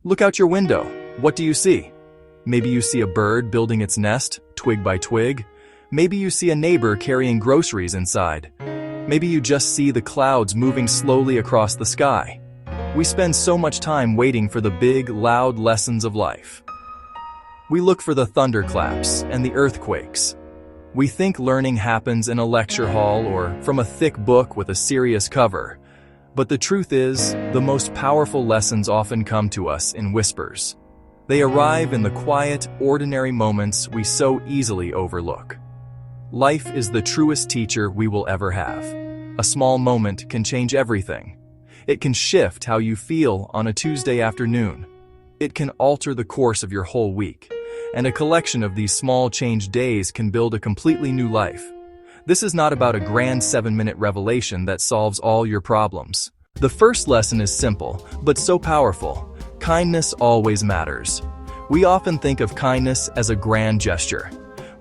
Look out your window. What do you see? Maybe you see a bird building its nest, twig by twig. Maybe you see a neighbor carrying groceries inside. Maybe you just see the clouds moving slowly across the sky. We spend so much time waiting for the big, loud lessons of life. We look for the thunderclaps and the earthquakes. We think learning happens in a lecture hall or from a thick book with a serious cover. But the truth is, the most powerful lessons often come to us in whispers. They arrive in the quiet, ordinary moments we so easily overlook. Life is the truest teacher we will ever have. A small moment can change everything. It can shift how you feel on a Tuesday afternoon. It can alter the course of your whole week. And a collection of these small changed days can build a completely new life. This is not about a grand 7-minute revelation that solves all your problems. The first lesson is simple, but so powerful. Kindness always matters. We often think of kindness as a grand gesture.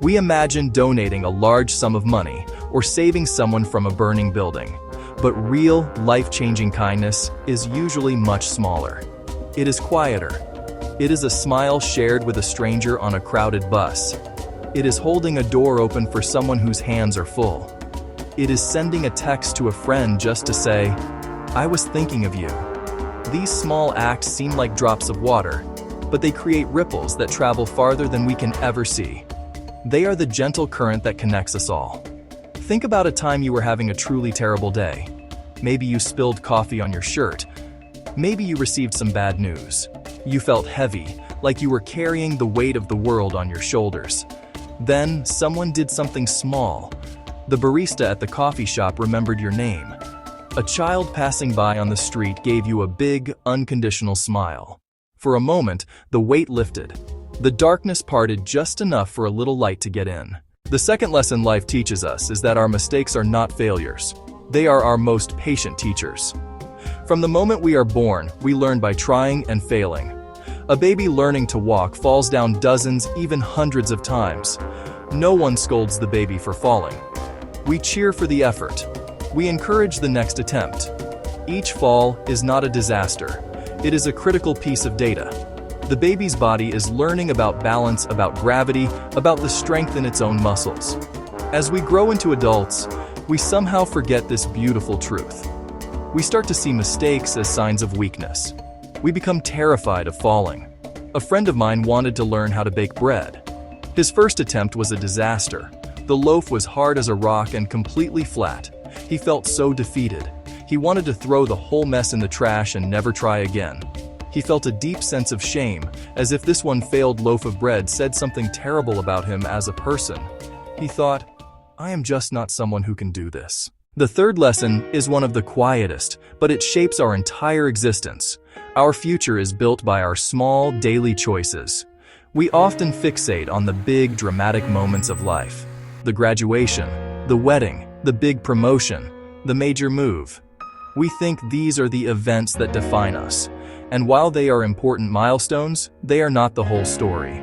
We imagine donating a large sum of money or saving someone from a burning building. But real, life-changing kindness is usually much smaller. It is quieter. It is a smile shared with a stranger on a crowded bus. It is holding a door open for someone whose hands are full. It is sending a text to a friend just to say, "I was thinking of you." These small acts seem like drops of water, but they create ripples that travel farther than we can ever see. They are the gentle current that connects us all. Think about a time you were having a truly terrible day. Maybe you spilled coffee on your shirt. Maybe you received some bad news. You felt heavy, like you were carrying the weight of the world on your shoulders. Then, someone did something small. The barista at the coffee shop remembered your name. A child passing by on the street gave you a big, unconditional smile. For a moment, the weight lifted. The darkness parted just enough for a little light to get in. The second lesson life teaches us is that our mistakes are not failures. They are our most patient teachers. From the moment we are born, we learn by trying and failing. A baby learning to walk falls down dozens, even hundreds of times. No one scolds the baby for falling. We cheer for the effort. We encourage the next attempt. Each fall is not a disaster. It is a critical piece of data. The baby's body is learning about balance, about gravity, about the strength in its own muscles. As we grow into adults, we somehow forget this beautiful truth. We start to see mistakes as signs of weakness. We become terrified of falling. A friend of mine wanted to learn how to bake bread. His first attempt was a disaster. The loaf was hard as a rock and completely flat. He felt so defeated. He wanted to throw the whole mess in the trash and never try again. He felt a deep sense of shame, as if this one failed loaf of bread said something terrible about him as a person. He thought, "I am just not someone who can do this." The third lesson is one of the quietest, but it shapes our entire existence. Our future is built by our small, daily choices. We often fixate on the big, dramatic moments of life. The graduation, the wedding, the big promotion, the major move. We think these are the events that define us. And while they are important milestones, they are not the whole story.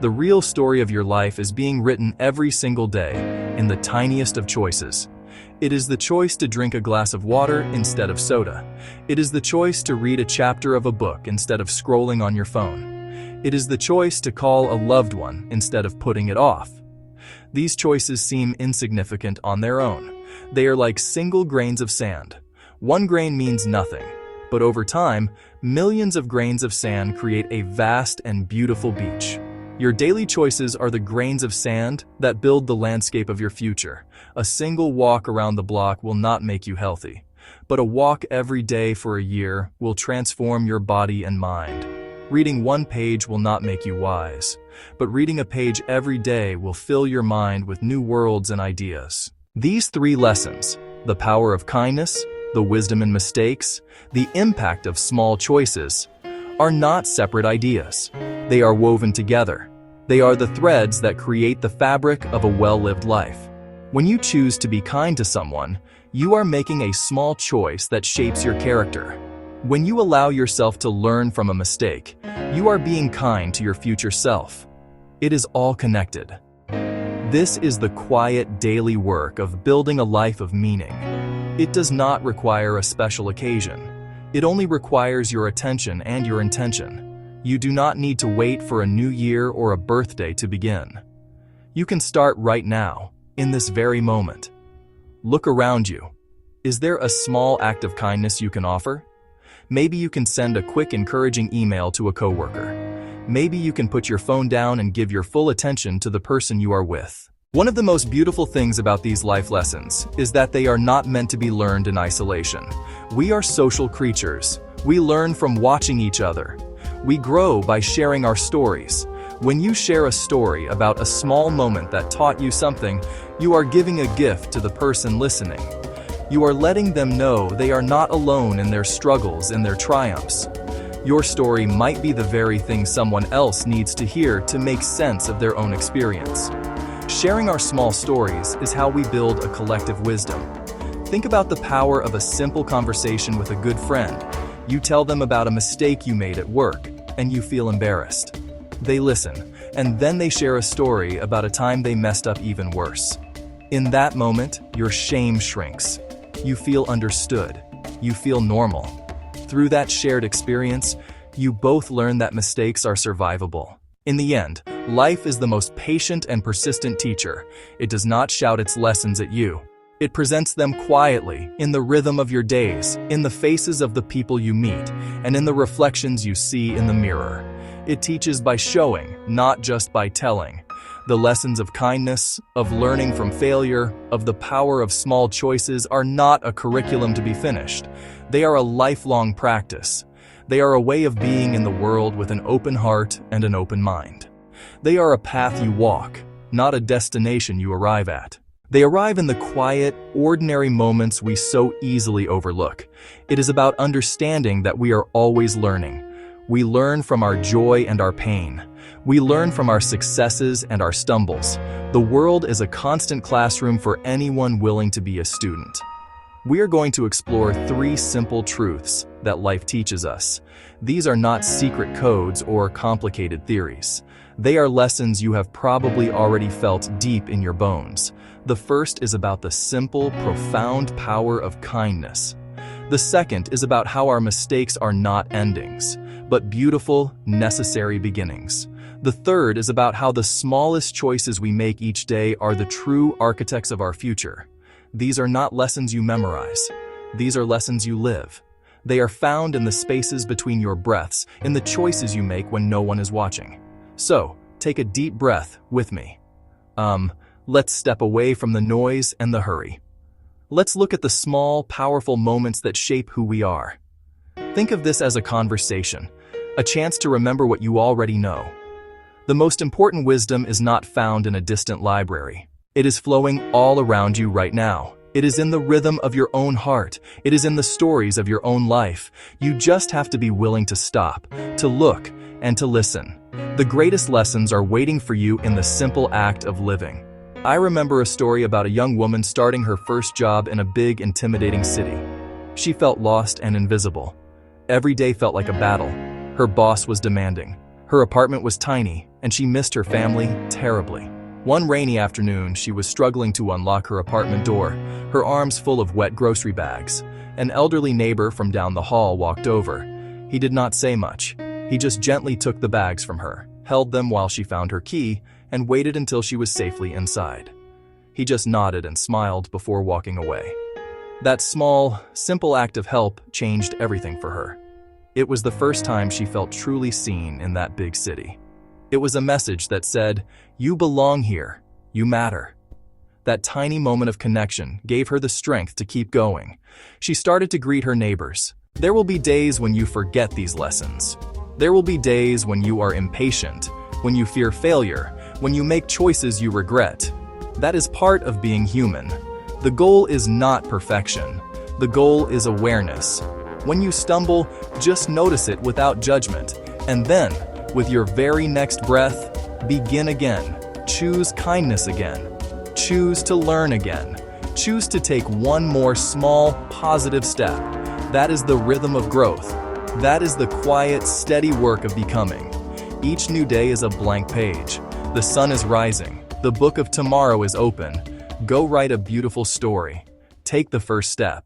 The real story of your life is being written every single day, in the tiniest of choices. It is the choice to drink a glass of water instead of soda. It is the choice to read a chapter of a book instead of scrolling on your phone. It is the choice to call a loved one instead of putting it off. These choices seem insignificant on their own. They are like single grains of sand. One grain means nothing, but over time, millions of grains of sand create a vast and beautiful beach. Your daily choices are the grains of sand that build the landscape of your future. A single walk around the block will not make you healthy, but a walk every day for a year will transform your body and mind. Reading one page will not make you wise, but reading a page every day will fill your mind with new worlds and ideas. These three lessons, the power of kindness, the wisdom in mistakes, the impact of small choices, are not separate ideas. They are woven together. They are the threads that create the fabric of a well-lived life. When you choose to be kind to someone, you are making a small choice that shapes your character. When you allow yourself to learn from a mistake, you are being kind to your future self. It is all connected. This is the quiet daily work of building a life of meaning. It does not require a special occasion. It only requires your attention and your intention. You do not need to wait for a new year or a birthday to begin. You can start right now, in this very moment. Look around you. Is there a small act of kindness you can offer? Maybe you can send a quick encouraging email to a coworker. Maybe you can put your phone down and give your full attention to the person you are with. One of the most beautiful things about these life lessons is that they are not meant to be learned in isolation. We are social creatures. We learn from watching each other. We grow by sharing our stories. When you share a story about a small moment that taught you something, you are giving a gift to the person listening. You are letting them know they are not alone in their struggles and their triumphs. Your story might be the very thing someone else needs to hear to make sense of their own experience. Sharing our small stories is how we build a collective wisdom. Think about the power of a simple conversation with a good friend. You tell them about a mistake you made at work, and you feel embarrassed. They listen, and then they share a story about a time they messed up even worse. In that moment, your shame shrinks. You feel understood. You feel normal. Through that shared experience, you both learn that mistakes are survivable. In the end, life is the most patient and persistent teacher. It does not shout its lessons at you. It presents them quietly, in the rhythm of your days, in the faces of the people you meet, and in the reflections you see in the mirror. It teaches by showing, not just by telling. The lessons of kindness, of learning from failure, of the power of small choices are not a curriculum to be finished. They are a lifelong practice. They are a way of being in the world with an open heart and an open mind. They are a path you walk, not a destination you arrive at. They arrive in the quiet, ordinary moments we so easily overlook. It is about understanding that we are always learning. We learn from our joy and our pain. We learn from our successes and our stumbles. The world is a constant classroom for anyone willing to be a student. We are going to explore 3 simple truths that life teaches us. These are not secret codes or complicated theories. They are lessons you have probably already felt deep in your bones. The first is about the simple, profound power of kindness. The second is about how our mistakes are not endings, but beautiful, necessary beginnings. The third is about how the smallest choices we make each day are the true architects of our future. These are not lessons you memorize. These are lessons you live. They are found in the spaces between your breaths, in the choices you make when no one is watching. So, take a deep breath with me. Let's step away from the noise and the hurry. Let's look at the small, powerful moments that shape who we are. Think of this as a conversation, a chance to remember what you already know. The most important wisdom is not found in a distant library. It is flowing all around you right now. It is in the rhythm of your own heart. It is in the stories of your own life. You just have to be willing to stop, to look, and to listen. The greatest lessons are waiting for you in the simple act of living. I remember a story about a young woman starting her first job in a big, intimidating city. She felt lost and invisible. Every day felt like a battle. Her boss was demanding. Her apartment was tiny, and she missed her family terribly. One rainy afternoon, she was struggling to unlock her apartment door, her arms full of wet grocery bags. An elderly neighbor from down the hall walked over. He did not say much. He just gently took the bags from her, held them while she found her key, and waited until she was safely inside. He just nodded and smiled before walking away. That small, simple act of help changed everything for her. It was the first time she felt truly seen in that big city. It was a message that said, "You belong here. You matter." That tiny moment of connection gave her the strength to keep going. She started to greet her neighbors. There will be days when you forget these lessons. There will be days when you are impatient, when you fear failure, when you make choices you regret. That is part of being human. The goal is not perfection. The goal is awareness. When you stumble, just notice it without judgment. And then, with your very next breath, begin again. Choose kindness again. Choose to learn again. Choose to take one more small, positive step. That is the rhythm of growth. That is the quiet, steady work of becoming. Each new day is a blank page. The sun is rising. The book of tomorrow is open. Go write a beautiful story. Take the first step.